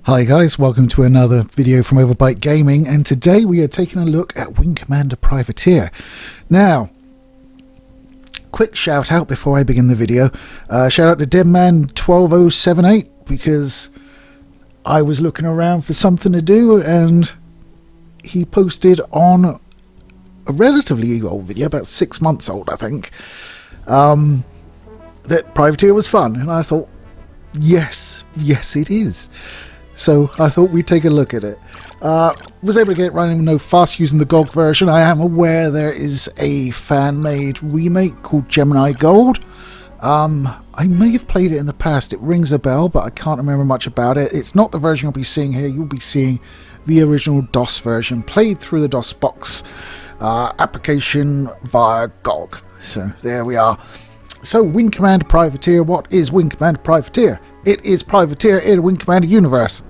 Hi guys, welcome to another video from Overbite Gaming, and today we are taking a look at Wing Commander Privateer. Now, quick shout out before I begin the video. Shout out to Deadman12078 because I was looking around for something to do and he posted on a relatively old video, about 6 months old I think, that Privateer was fun, and I thought, yes it is. So I thought we'd take a look at it. Was able to get it running no fast using the GOG version. I am aware there is a fan-made remake called Gemini Gold. I may have played it in the past. It rings a bell, but I can't remember much about it. It's not the version you'll be seeing here. You'll be seeing the original DOS version, played through the DOS box application via GOG. So there we are. So, Wing Commander Privateer. What is Wing Commander Privateer? It is Privateer in a Wing Commander universe.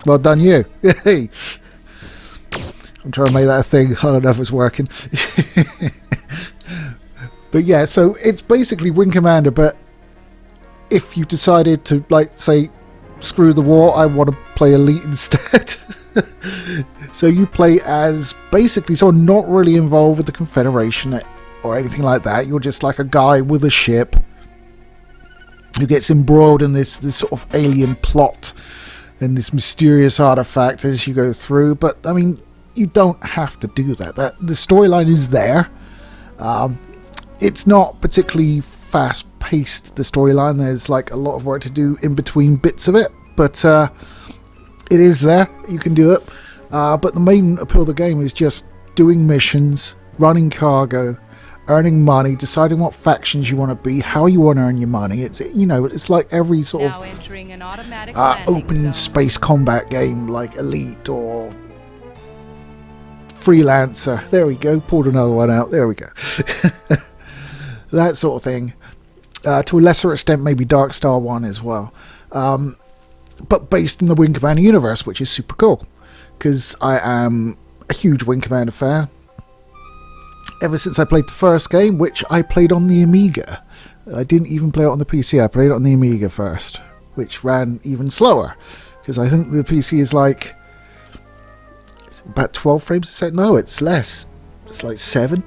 Well done, you. Hey. I'm trying to make that a thing. I don't know if it's working. But yeah, so it's basically Wing Commander, but if you decided to, like, say, screw the war, I want to play Elite instead. So you play as basically someone not really involved with the Confederation or anything like that. You're just like a guy with a ship who gets embroiled in this sort of alien plot and this mysterious artifact as you go through. But I mean, you don't have to do that. The storyline is there. It's not particularly fast-paced, the storyline. There's like a lot of work to do in between bits of it, but it is there. You can do it. But the main appeal of the game is just doing missions, running cargo, earning money, deciding what factions you want to be, how you want to earn your money. It's, you know, it's like every sort of open space combat game like Elite or Freelancer. There we go, pulled another one out. There we go. That sort of thing. To a lesser extent, maybe Dark Star 1 as well. But based in the Wing Commander universe, which is super cool. Because I am a huge Wing Commander fan. Ever since I played the first game, which I played on the Amiga. I didn't even play it on the PC, I played it on the Amiga first, which ran even slower, because I think the PC is like about 12 frames a second. No, it's less. It's like 7.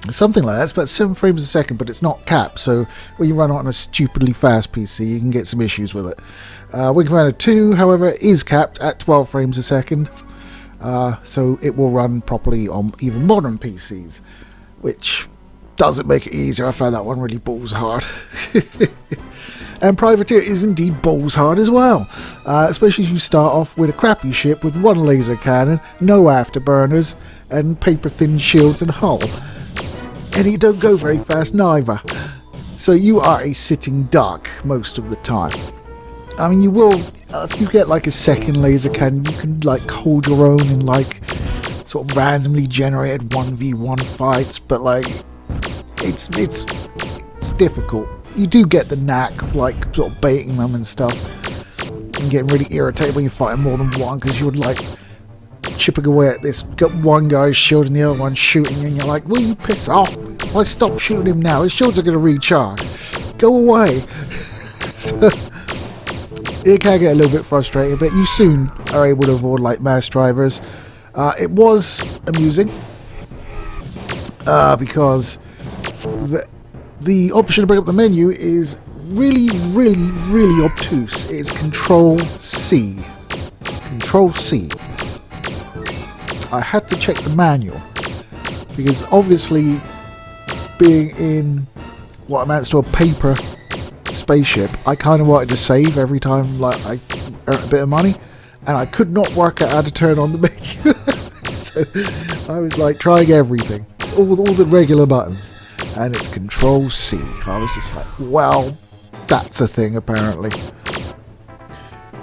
Something like that. It's about 7 frames a second, but it's not capped, so when you run it on a stupidly fast PC, you can get some issues with it. Wing Commander 2, however, is capped at 12 frames a second. So it will run properly on even modern PCs, which doesn't make it easier. I found that one really balls hard. And Privateer is indeed balls hard as well, especially as you start off with a crappy ship with one laser cannon, no afterburners, and paper-thin shields and hull. And you don't go very fast neither. So you are a sitting duck most of the time. I mean, you will, if you get like a second laser cannon, you can like hold your own in like sort of randomly generated 1v1 fights, but like it's difficult. You do get the knack of like sort of baiting them and stuff, and getting really irritated when you're fighting more than one, because you would like chipping away at this, got one guy's shield and the other one shooting you, and you're like, will you piss off? Why stop shooting him now? His shields are going to recharge. Go away. So it can get a little bit frustrating, but you soon are able to avoid like mass drivers. It was amusing because the option to bring up the menu is really obtuse. It's Control C. Control C. I had to check the manual because obviously, being in what amounts to a paper spaceship, I kind of wanted to save every time like I earned a bit of money, and I could not work out how to turn on the menu. So I was like trying everything, all the regular buttons, and it's Control C. I was just like, well, that's a thing apparently.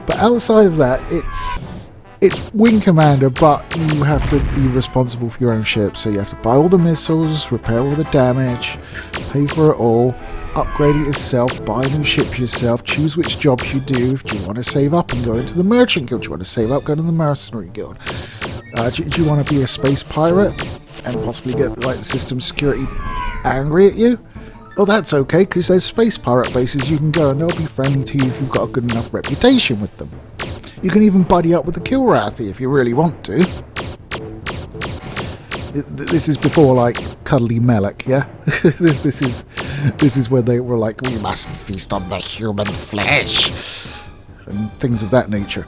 But outside of that, it's Wing Commander, but you have to be responsible for your own ship, so you have to buy all the missiles, repair all the damage, pay for it all, upgrade it yourself, buy new ships yourself, choose which jobs you do. If you want to save up and go into the Merchant Guild, do you want to save up, go to the Mercenary Guild. Do you want to be a space pirate and possibly get like the system security angry at you? Well, that's okay, because there's space pirate bases you can go, and they'll be friendly to you if you've got a good enough reputation with them. You can even buddy up with the Kilrathi if you really want to. This is before, like, Cuddly Melek, yeah? this is where they were like, we must feast on the human flesh, and things of that nature.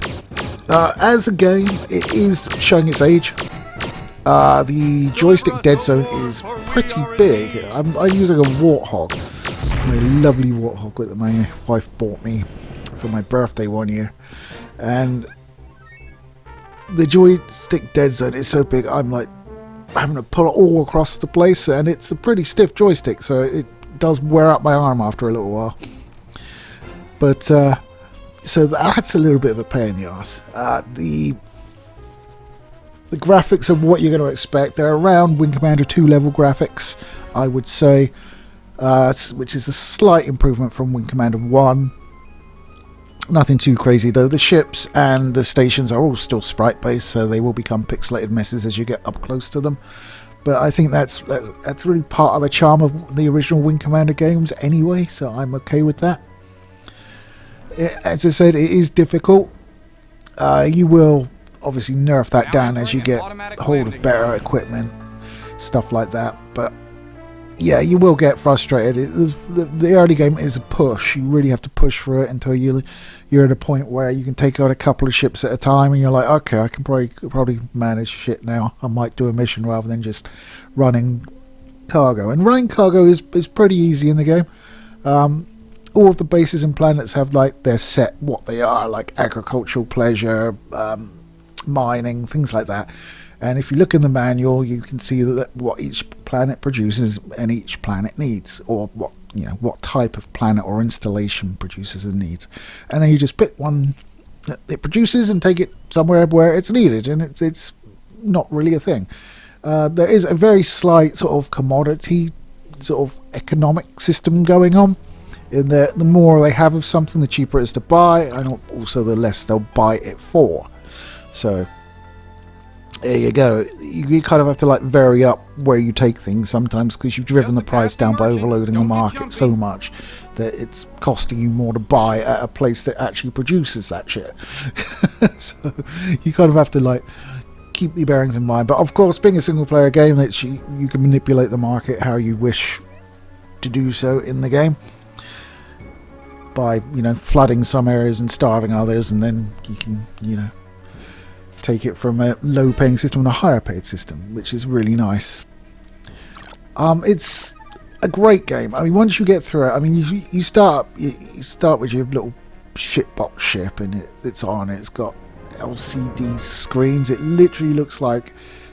As a game, it is showing its age. The joystick dead zone is pretty big. I'm using a Warthog, my lovely Warthog that my wife bought me for my birthday one year, and the joystick dead zone is so big I'm like having to pull it all across the place, and it's a pretty stiff joystick, so it does wear out my arm after a little while. But so that's a little bit of a pain in the arse. The graphics are what you're going to expect. They're around Wing Commander 2 level graphics, I would say, which is a slight improvement from Wing Commander 1. Nothing too crazy though. The ships and the stations are all still sprite based, so they will become pixelated messes as you get up close to them. But I think that's really part of the charm of the original Wing Commander games anyway, so I'm okay with that. As I said, it is difficult. You will obviously nerf that down as you get hold of better equipment, stuff like that. But yeah, you will get frustrated. The early game is a push. You really have to push for it until you're at a point where you can take out a couple of ships at a time, and you're like, okay, I can probably manage shit now. I might do a mission rather than just running cargo. And running cargo is pretty easy in the game. All of the bases and planets have like they're set what they are, like agricultural pleasure, mining, things like that. And if you look in the manual, you can see that what each planet produces and each planet needs, or what type of planet or installation produces and needs. And then you just pick one that it produces and take it somewhere where it's needed, and it's not really a thing. There is a very slight sort of commodity sort of economic system going on, in that the more they have of something, the cheaper it is to buy, and also the less they'll buy it for. So there you go. You kind of have to like vary up where you take things sometimes, because you've driven the price down by overloading the market so much that it's costing you more to buy at a place that actually produces that shit. So you kind of have to like keep the bearings in mind. But of course, being a single player game, that you can manipulate the market how you wish to do so in the game, by flooding some areas and starving others, and then you can take it from a low paying system to a higher paid system, which is really nice. It's a great game. I mean, once you get through it, I mean, you start with your little shitbox ship, and it's got LCD screens. It literally looks like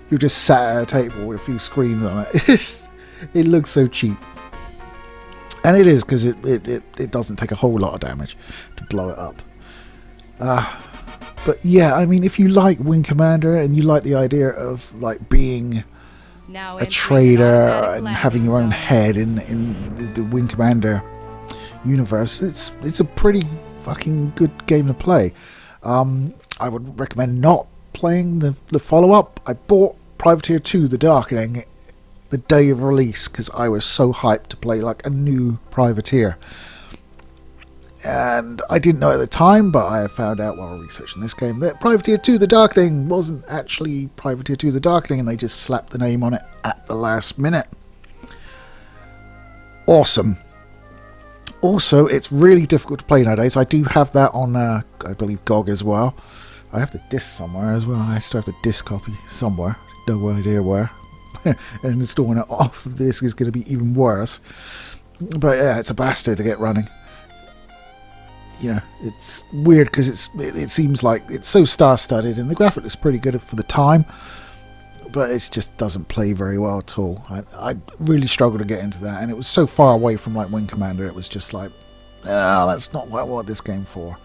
you're just sat at a table with a few screens on it. It looks so cheap. And it is, because it doesn't take a whole lot of damage to blow it up. But yeah, I mean, if you like Wing Commander and you like the idea of like being a trader and having your own head in the Wing Commander universe, it's a pretty fucking good game to play. I would recommend not playing the follow-up. I bought Privateer 2: The Darkening the day of release because I was so hyped to play like a new Privateer. And I didn't know at the time, but I found out while researching this game that Privateer 2: The Darkening wasn't actually Privateer 2: The Darkening, and they just slapped the name on it at the last minute. Awesome. Also, it's really difficult to play nowadays. I do have that on, I believe, GOG as well. I have the disc somewhere as well. I still have the disc copy somewhere. No idea where. And installing it off of this is going to be even worse. But yeah, it's a bastard to get running. Yeah, it's weird because it seems like it's so star-studded, and the graphic looks pretty good for the time, but it just doesn't play very well at all. I really struggled to get into that, and it was so far away from like Wing Commander, it was just like, that's not what I want this game for.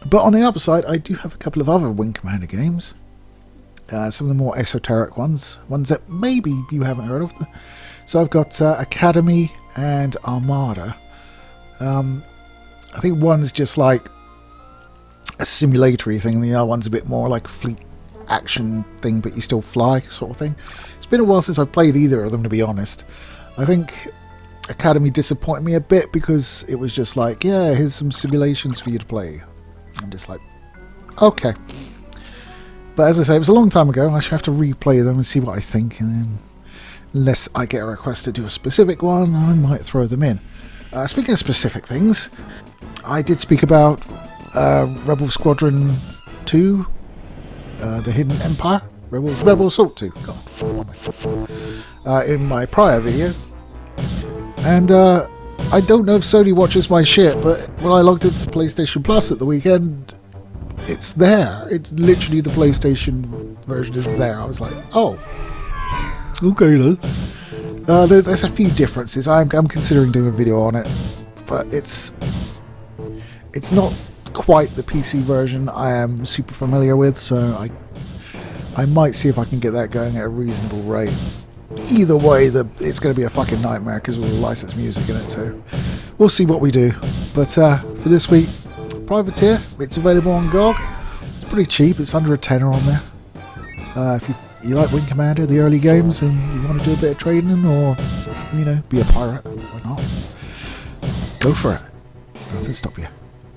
But on the other side, I do have a couple of other Wing Commander games. Some of the more esoteric ones that maybe you haven't heard of. So I've got Academy and Armada. I think one's just like a simulatory thing, and the other one's a bit more like a fleet action thing, but you still fly sort of thing. It's been a while since I've played either of them, to be honest. I think Academy disappointed me a bit because it was just like, yeah, here's some simulations for you to play. I'm just like, okay. But as I say, it was a long time ago. I should have to replay them and see what I think. And then, unless I get a request to do a specific one, I might throw them in. Speaking of specific things, I did speak about Rebel Squadron 2, The Hidden Empire, Rebel Assault 2, God, in my prior video. And I don't know if Sony watches my shit, but when I logged into PlayStation Plus at the weekend, it's there. It's literally the PlayStation version is there. I was like, oh, okay then. There's a few differences. I'm considering doing a video on it, but it's not quite the PC version I am super familiar with, so I might see if I can get that going at a reasonable rate. Either way, it's going to be a fucking nightmare because of all the licensed music in it, so we'll see what we do. But for this week, Privateer, it's available on GOG. It's pretty cheap, it's under a tenner on there. If you like Wing Commander, the early games, and you want to do a bit of trading or, you know, be a pirate, why not? Go for it. Nothing stop you.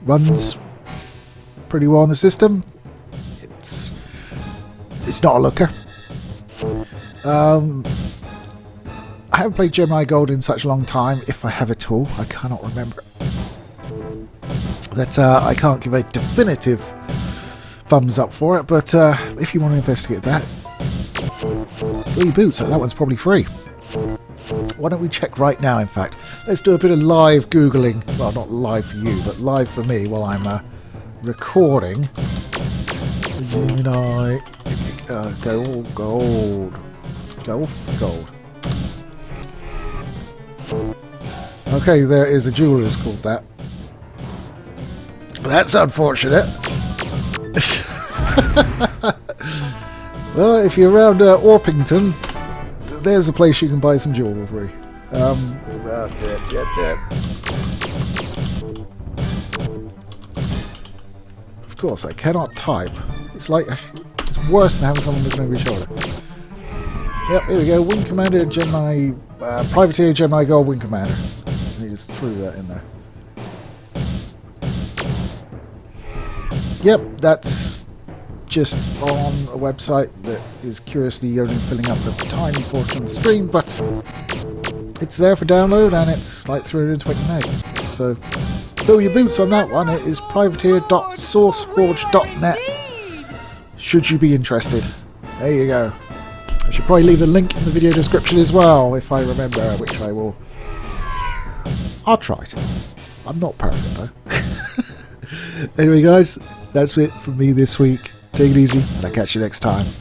Runs pretty well on the system. It's not a looker. I haven't played Gemini Gold in such a long time, if I have at all. I cannot remember. That I can't give a definitive thumbs up for it, but if you want to investigate that, free boots, that one's probably free. Why don't we check right now, in fact. Let's do a bit of live Googling. Well, not live for you, but live for me while I'm recording. Gemini Gold. Okay, there is a jeweller's called that. That's unfortunate. Well, if you're around Orpington, there's a place you can buy some jewellery. Of course, I cannot type. It's like, it's worse than having someone looking over your shoulder. Yep, here we go. Wing Commander, Gemini, Privateer, Gemini Gold, Wing Commander. And he just threw that in there. Yep, that's just on a website that is curiously only filling up a tiny portion of the screen, but it's there for download and it's like 320 meg. So throw your boots on that one. It is privateer.sourceforge.net. Should you be interested. There you go. I should probably leave the link in the video description as well, if I remember, which I will. I'll try to. I'm not perfect though. Anyway guys, that's it from me this week. Take it easy, and I'll catch you next time.